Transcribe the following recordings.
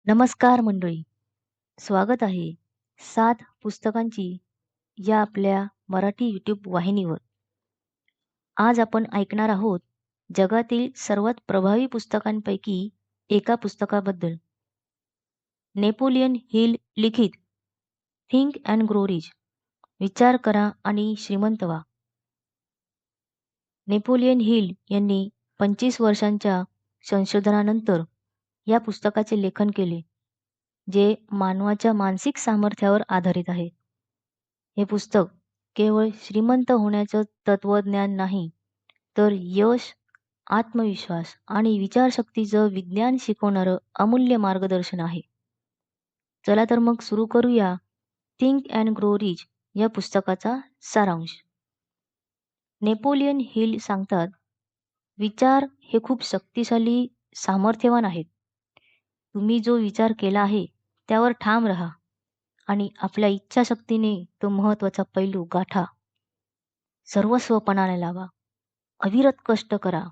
नमस्कार मंडळी, स्वागत आहे 7 पुस्तकांची या आपल्या मराठी यूट्यूब वाहिनीवर. आज आपण ऐकणार आहोत जगातील सर्वात प्रभावी पुस्तकांपैकी एका पुस्तकाबद्दल. नेपोलियन हिल लिखित थिंक अँड ग्रो रिच, विचार करा आणि श्रीमंत व्हा. नेपोलियन हिल यांनी 25 वर्षांच्या संशोधनानंतर या पुस्तकाचे लेखन केले, जे मानवाच्या मानसिक सामर्थ्यावर आधारित आहे. हे पुस्तक केवळ श्रीमंत होण्याचं तत्वज्ञान नाही, तर यश, आत्मविश्वास आणि विचारशक्तीचं विज्ञान शिकवणारं अमूल्य मार्गदर्शन आहे. चला तर मग सुरू करूया थिंक अँड ग्रो रिच या पुस्तकाचा सारांश. नेपोलियन हिल सांगतात, विचार हे खूप शक्तिशाली, सामर्थ्यवान आहेत. तुम्ही जो विचार केला आहे त्यावर ठाम राहा आणि आपल्या इच्छाशक्तीने तो महत्वाचा पैलू गाठा. सर्वस्वपणाने लावा, अविरत कष्ट करा.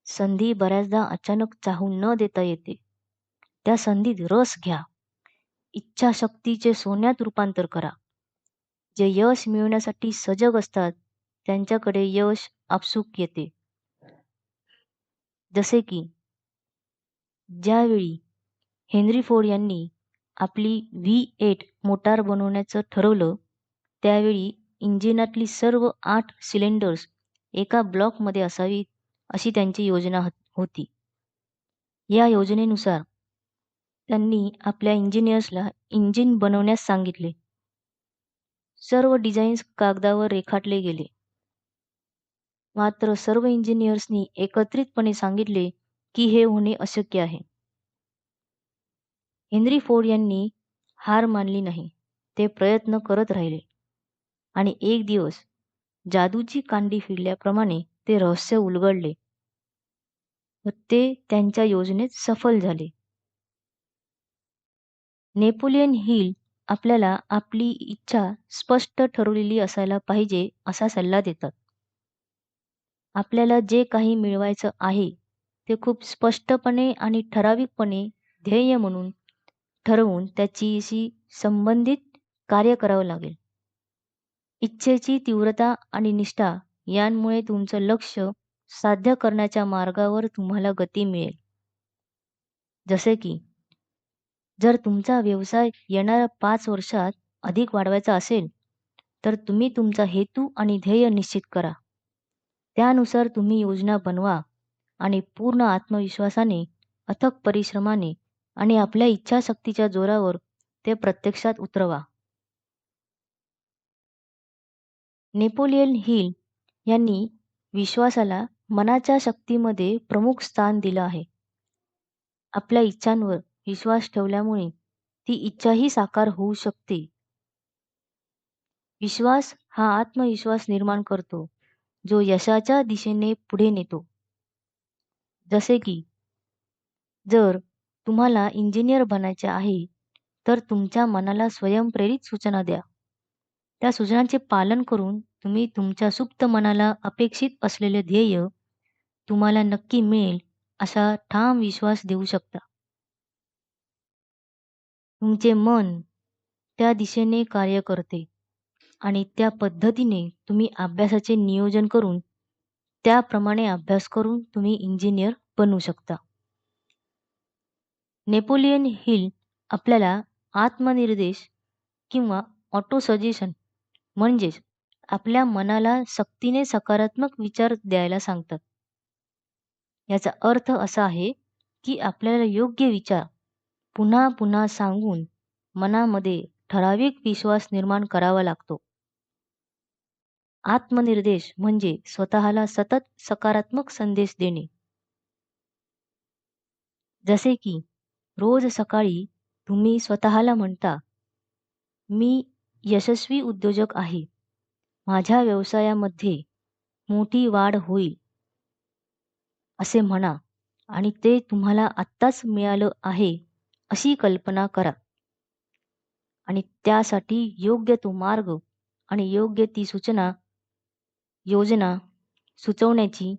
संधी बऱ्याचदा अचानक चाहून न देता येते. त्या संधीत रस घ्या. इच्छाशक्तीचे सोन्यात रूपांतर करा. जे यश मिळवण्यासाठी सजग असतात त्यांच्याकडे यश आपसूक येते. जसे की ज्यावेळी हेनरी फोर्ड यांनी आपली V8 मोटार बनवण्याचं ठरवलं, त्यावेळी इंजिनातली सर्व 8 सिलेंडर्स एका ब्लॉकमध्ये असावीत अशी त्यांची योजना होती. या योजनेनुसार त्यांनी आपल्या इंजिनियर्सला इंजिन बनवण्यास सांगितले. सर्व डिझाईन्स कागदावर रेखाटले गेले. मात्र सर्व इंजिनियर्सनी एकत्रितपणे सांगितले की हे होणे अशक्य आहे. हेनरी फोर्ड यांनी हार मानली नाही. ते प्रयत्न करत राहिले आणि एक दिवस जादूची कांडी फिरल्याप्रमाणे ते रहस्य उलगडले व ते त्यांच्या योजनेत सफल झाले. नेपोलियन हिल आपल्याला आपली इच्छा स्पष्ट ठरवलेली असायला पाहिजे असा सल्ला देतात. आपल्याला जे काही मिळवायचं आहे ते खूप स्पष्टपणे आणि ठराविकपणे ध्येय म्हणून ठरवून त्याच्याशी संबंधित कार्य करावं लागेल. इच्छेची तीव्रता आणि निष्ठा यांमुळे तुमचं लक्ष साध्य करण्याच्या मार्गावर तुम्हाला गती मिळेल. जसे की जर तुमचा व्यवसाय येणाऱ्या 5 वर्षात अधिक वाढवायचा असेल, तर तुम्ही तुमचा हेतू आणि ध्येय निश्चित करा. त्यानुसार तुम्ही योजना बनवा आणि पूर्ण आत्मविश्वासाने, अथक परिश्रमाने आणि आपल्या इच्छाशक्तीच्या जोरावर ते प्रत्यक्षात उतरवा. नेपोलियन हिल यांनी विश्वासाला मनाच्या शक्तीमध्ये प्रमुख स्थान दिलं आहे. आपल्या इच्छांवर विश्वास ठेवल्यामुळे ती इच्छाही साकार होऊ शकते. विश्वास हा आत्मविश्वास निर्माण करतो, जो यशाच्या दिशेने पुढे नेतो. जसे की जर तुम्हाला इंजिनियर बनायचे आहे, तर तुमच्या मनाला स्वयंप्रेरित सूचना द्या. त्या सूचनांचे पालन करून तुम्ही तुमच्या सुप्त मनाला अपेक्षित असलेले ध्येय तुम्हाला नक्की मिळेल असा ठाम विश्वास देऊ शकता. तुमचे मन त्या दिशेने कार्य करते आणि त्या पद्धतीने तुम्ही अभ्यासाचे नियोजन करून त्याप्रमाणे अभ्यास करून तुम्ही इंजिनियर बनू शकता. नेपोलियन हिल आपल्याला आत्मनिर्देश किंवा ऑटो सजेशन म्हणजेच आपल्या मनाला सक्तीने सकारात्मक विचार द्यायला सांगतात. याचा अर्थ असा आहे की आपल्याला योग्य विचार पुन्हा पुन्हा सांगून मनामध्ये ठराविक विश्वास निर्माण करावा लागतो. आत्मनिर्देश म्हणजे स्वतःला सतत सकारात्मक संदेश देणे. जसे की रोज सकाळी तुम्ही स्वतःला म्हणता, मी यशस्वी उद्योजक आहे. माझ्या व्यवसायामध्ये मोठी वाढ होईल असे म्हणा आणि ते तुम्हाला आत्ताच मिळालं आहे अशी कल्पना करा. आणि त्यासाठी योग्य तो मार्ग आणि योग्य ती योजना सुचवण्याची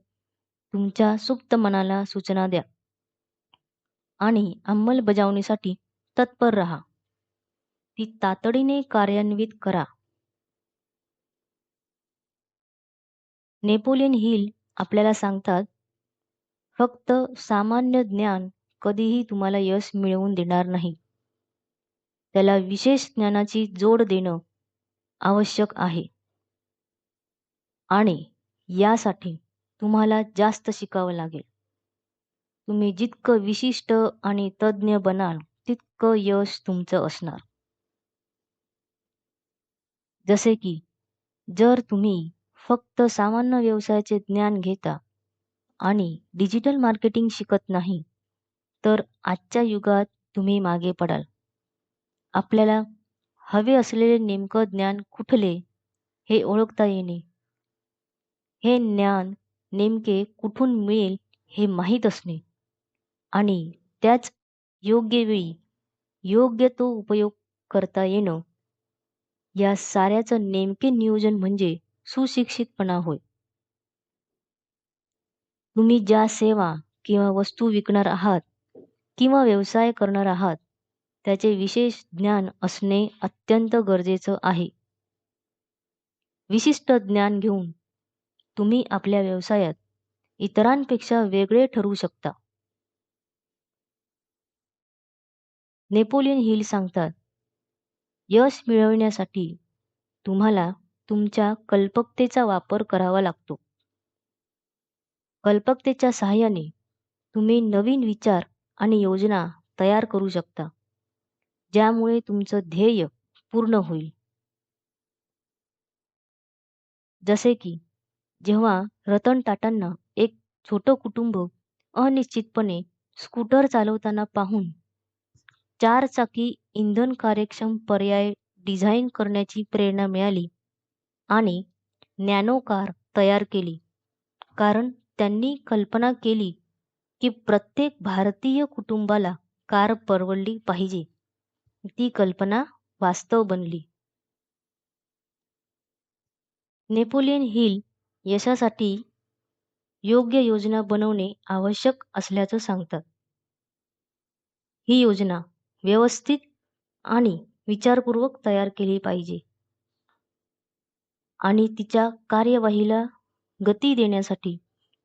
तुमच्या सुप्त मनाला सूचना द्या. आणि अंमलबजावणीसाठी तत्पर राहा. ती तातडीने कार्यान्वित करा. नेपोलियन हिल आपल्याला सांगतात, फक्त सामान्य ज्ञान कधीही तुम्हाला यश मिळवून देणार नाही. त्याला विशेष ज्ञानाची जोड देणं आवश्यक आहे. आणि यासाठी तुम्हाला जास्त शिकावं लागेल. तुम्ही जितकं विशिष्ट आणि तज्ज्ञ बनाल, तितकं यश तुमचं असणार. जसे की जर तुम्ही फक्त सामान्य व्यवसायाचे ज्ञान घेता आणि डिजिटल मार्केटिंग शिकत नाही, तर आजच्या युगात तुम्ही मागे पडाल. आपल्याला हवे असलेले नेमकं ज्ञान कुठले हे ओळखता येणे, हे ज्ञान नेमके कुठून मिळेल हे माहीत असणे आणि त्याच योग्य वेळी योग्य तो उपयोग करता येणं, या साऱ्याचं नेमके नियोजन म्हणजे सुशिक्षितपणा होय. तुम्ही ज्या सेवा किंवा वस्तू विकणार आहात किंवा व्यवसाय करणार आहात, त्याचे विशेष ज्ञान असणे अत्यंत गरजेचं आहे. विशिष्ट ज्ञान घेऊन तुम्ही आपल्या व्यवसायात इतरांपेक्षा वेगळे ठरवू शकता. नेपोलियन हिल सांगतात, यश मिळवण्यासाठी तुम्हाला तुमच्या कल्पकतेचा वापर करावा लागतो. कल्पकतेच्या सहाय्याने तुम्ही नवीन विचार आणि योजना तयार करू शकता, ज्यामुळे तुमचं ध्येय पूर्ण होईल. जसे की जेव्हा रतन टाटांना एक छोटं कुटुंब अनिश्चितपणे स्कूटर चालवताना पाहून चारचाकी इंधन कार्यक्षम पर्याय डिझाईन करण्याची प्रेरणा मिळाली आणि नॅनो कार तयार केली. कारण त्यांनी कल्पना केली की प्रत्येक भारतीय कुटुंबाला कार परवडली पाहिजे. ती कल्पना वास्तव बनली. नेपोलियन हिल यशासाठी योग्य योजना बनवणे आवश्यक असल्याचं सांगतात. ही योजना व्यवस्थित आणि विचारपूर्वक तयार केली पाहिजे आणि तिच्या कार्यवाहीला गती देण्यासाठी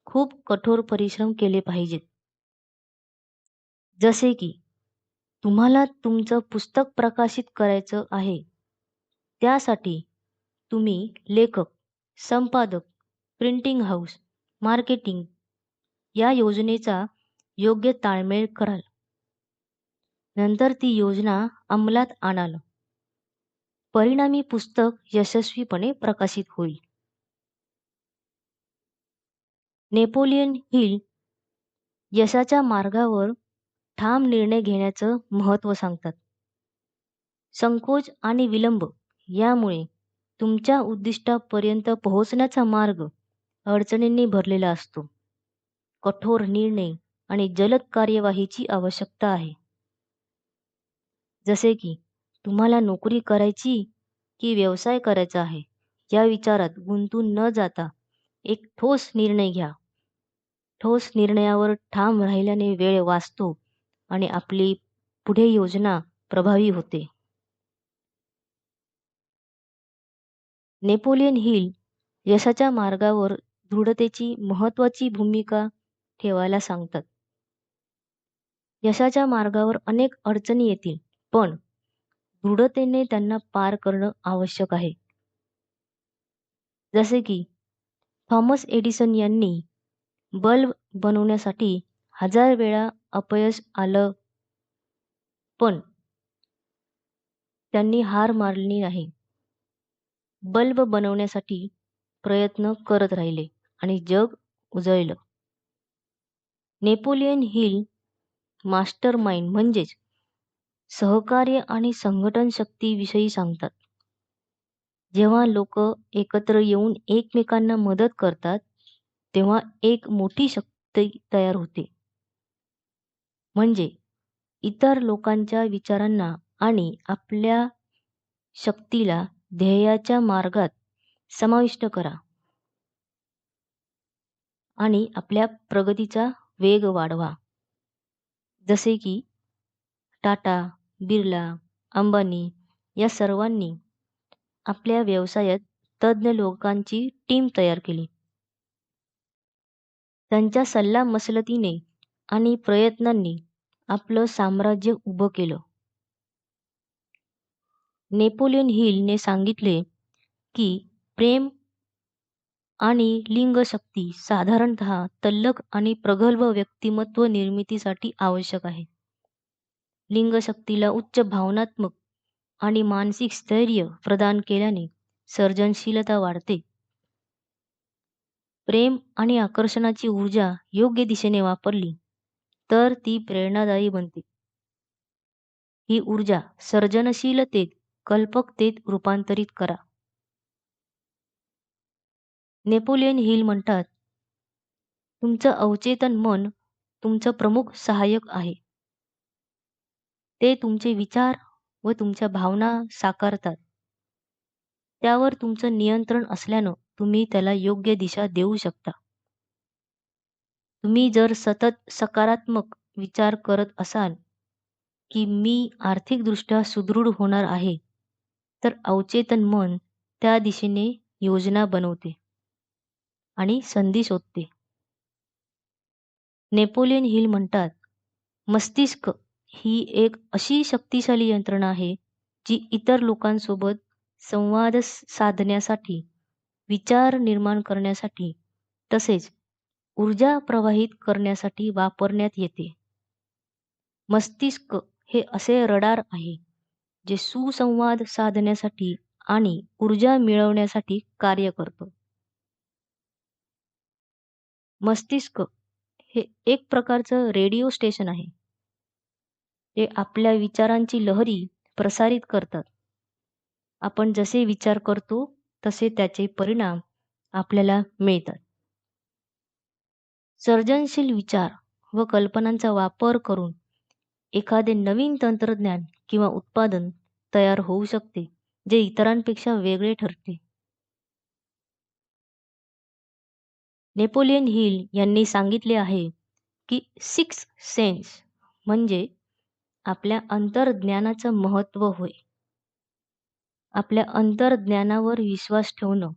खूप कठोर परिश्रम केले पाहिजेत. जसे की तुम्हाला तुमचं पुस्तक प्रकाशित करायचं आहे, त्यासाठी तुम्ही लेखक, संपादक, प्रिंटिंग हाऊस, मार्केटिंग या योजनेचा योग्य ताळमेळ कराल. नंतर ती योजना अंमलात आणाल. परिणामी पुस्तक यशस्वीपणे प्रकाशित होईल. नेपोलियन हिल यशाच्या मार्गावर ठाम निर्णय घेण्याचं महत्त्व सांगतात. संकोच आणि विलंब यामुळे तुमच्या उद्दिष्टापर्यंत पोहोचण्याचा मार्ग अडचणींनी भरलेला असतो. कठोर निर्णय आणि जलद कार्यवाहीची आवश्यकता आहे. जसे की तुम्हाला नोकरी करायची की व्यवसाय करायचा आहे, या विचारात गुंतून न जाता एक ठोस निर्णय घ्या. ठोस निर्णयावर ठाम राहिल्याने वेळ वाचतो आणि आपली पुढे योजना प्रभावी होते. नेपोलियन हिल यशाच्या मार्गावर दृढतेची महत्त्वाची भूमिका ठेवायला सांगतात. यशाच्या मार्गावर अनेक अडचणी येतील, पण दृढतेने त्यांना पार करणं आवश्यक आहे. जसे की थॉमस एडिसन यांनी बल्ब बनवण्यासाठी 1000 वेळा अपयश आलं, पण त्यांनी हार मानली नाही. बल्ब बनवण्यासाठी प्रयत्न करत राहिले आणि जग उजळलं. नेपोलियन हिल मास्टरमाइंड म्हणजेच सहकार्य आणि संघटन शक्तीविषयी सांगतात. जेव्हा लोक एकत्र येऊन एकमेकांना मदत करतात, तेव्हा एक मोठी शक्ती तयार होते. म्हणजे इतर लोकांच्या विचारांना आणि आपल्या शक्तीला ध्येयाच्या मार्गात समाविष्ट करा आणि आपल्या प्रगतीचा वेग वाढवा. जसे की टाटा, बिर्ला, अंबानी या सर्वांनी आपल्या व्यवसायात तज्ज्ञ लोकांची टीम तयार केली. त्यांच्या सल्लामसलतीने आणि प्रयत्नांनी आपलं साम्राज्य उभं केलं. नेपोलियन हिलने सांगितले की प्रेम आणि लिंगशक्ती साधारणतः तल्लख आणि प्रगल्भ व्यक्तिमत्व निर्मितीसाठी आवश्यक आहे. लिंगशक्तीला उच्च भावनात्मक आणि मानसिक स्थैर्य प्रदान केल्याने सर्जनशीलता वाढते. प्रेम आणि आकर्षणाची ऊर्जा योग्य दिशेने वापरली तर ती प्रेरणादायी बनते. ही ऊर्जा सर्जनशीलतेत, कल्पकतेत रूपांतरित करा. नेपोलियन हिल म्हणतात, तुमचं अवचेतन मन तुमचं प्रमुख सहाय्यक आहे. ते तुमचे विचार व तुमच्या भावना साकारतात. त्यावर तुमचं नियंत्रण असल्यानं तुम्ही त्याला योग्य दिशा देऊ शकता. तुम्ही जर सतत सकारात्मक विचार करत असाल की मी आर्थिकदृष्ट्या सुदृढ होणार आहे, तर अवचेतन मन त्या दिशेने योजना बनवते आणि संधी शोधते. नेपोलियन हिल म्हणतात, मस्तिष्क ही एक अशी शक्तिशाली यंत्रणा आहे जी इतर लोकांसोबत संवाद साधण्यासाठी, विचार निर्माण करण्यासाठी तसेच ऊर्जा प्रवाहित करण्यासाठी वापरण्यात येते. मस्तिष्क हे असे रडार आहे जे सुसंवाद साधण्यासाठी आणि ऊर्जा मिळवण्यासाठी कार्य करतं. मस्तिष्क हे एक प्रकारचं रेडिओ स्टेशन आहे. ते आपल्या विचारांची लहरी प्रसारित करतात. आपण जसे विचार करतो तसे त्याचे परिणाम आपल्याला मिळतात. सर्जनशील विचार व कल्पनांचा वापर करून एखादे नवीन तंत्रज्ञान किंवा उत्पादन तयार होऊ शकते, जे इतरांपेक्षा वेगळे ठरते. नेपोलियन हिल यांनी सांगितले आहे की सिक्स सेन्स म्हणजे आपल्या अंतर्ज्ञानाचं महत्त्व होय. आपल्या अंतर्ज्ञानावर विश्वास ठेवणं,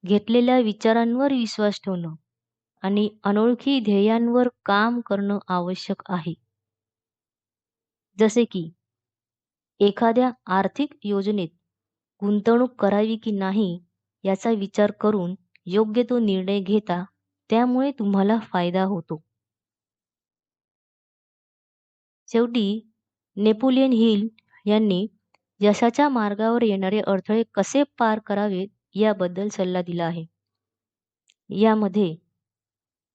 घेतलेल्या विचारांवर विश्वास ठेवणं आणि अनोळखी ध्येयांवर काम करणं आवश्यक आहे. जसे की एखाद्या आर्थिक योजनेत गुंतवणूक करावी की नाही याचा विचार करून योग्य तो निर्णय घेता, त्यामुळे तुम्हाला फायदा होतो. शेवटी नेपोलियन हिल यांनी यशाच्या मार्गावर येणारे अडथळे कसे पार करावेत याबद्दल सल्ला दिला आहे. यामध्ये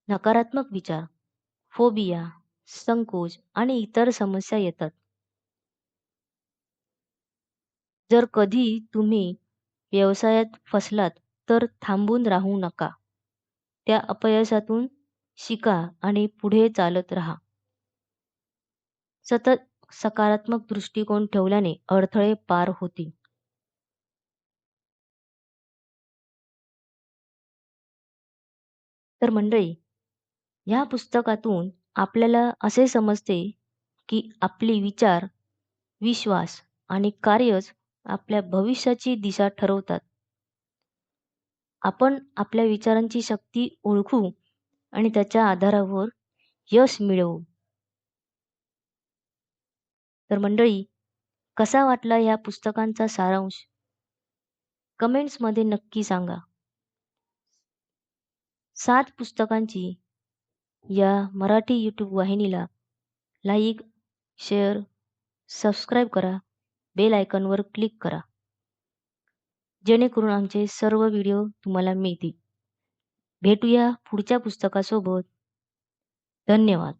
नकारात्मक विचार, फोबिया, संकोच आणि इतर समस्या येतात. जर कधी तुम्ही व्यवसायात फसलात तर थांबून राहू नका. त्या अपयशातून शिका आणि पुढे चालत राहा. सतत सकारात्मक दृष्टिकोन ठेवल्याने अडथळे पार होतील. तर मंडळी, या पुस्तकातून आपल्याला असे समजते की आपले विचार, विश्वास आणि कार्यच आपल्या भविष्याची दिशा ठरवतात. आपण आपल्या विचारांची शक्ती ओळखू आणि त्याच्या आधारावर यश मिळवू. तर मंडळी, कसा वाटला या पुस्तकांचा सारांश? कमेंट्समध्ये नक्की सांगा. 7 पुस्तकांची या मराठी यूट्यूब वाहिनीला लाईक, शेअर, सबस्क्राईब करा, बेल आयकॉनवर क्लिक करा, जेणेकरून आमचे सर्व व्हिडिओ तुम्हाला मिळतील. भेटूया पुढच्या पुस्तकासोबत. धन्यवाद.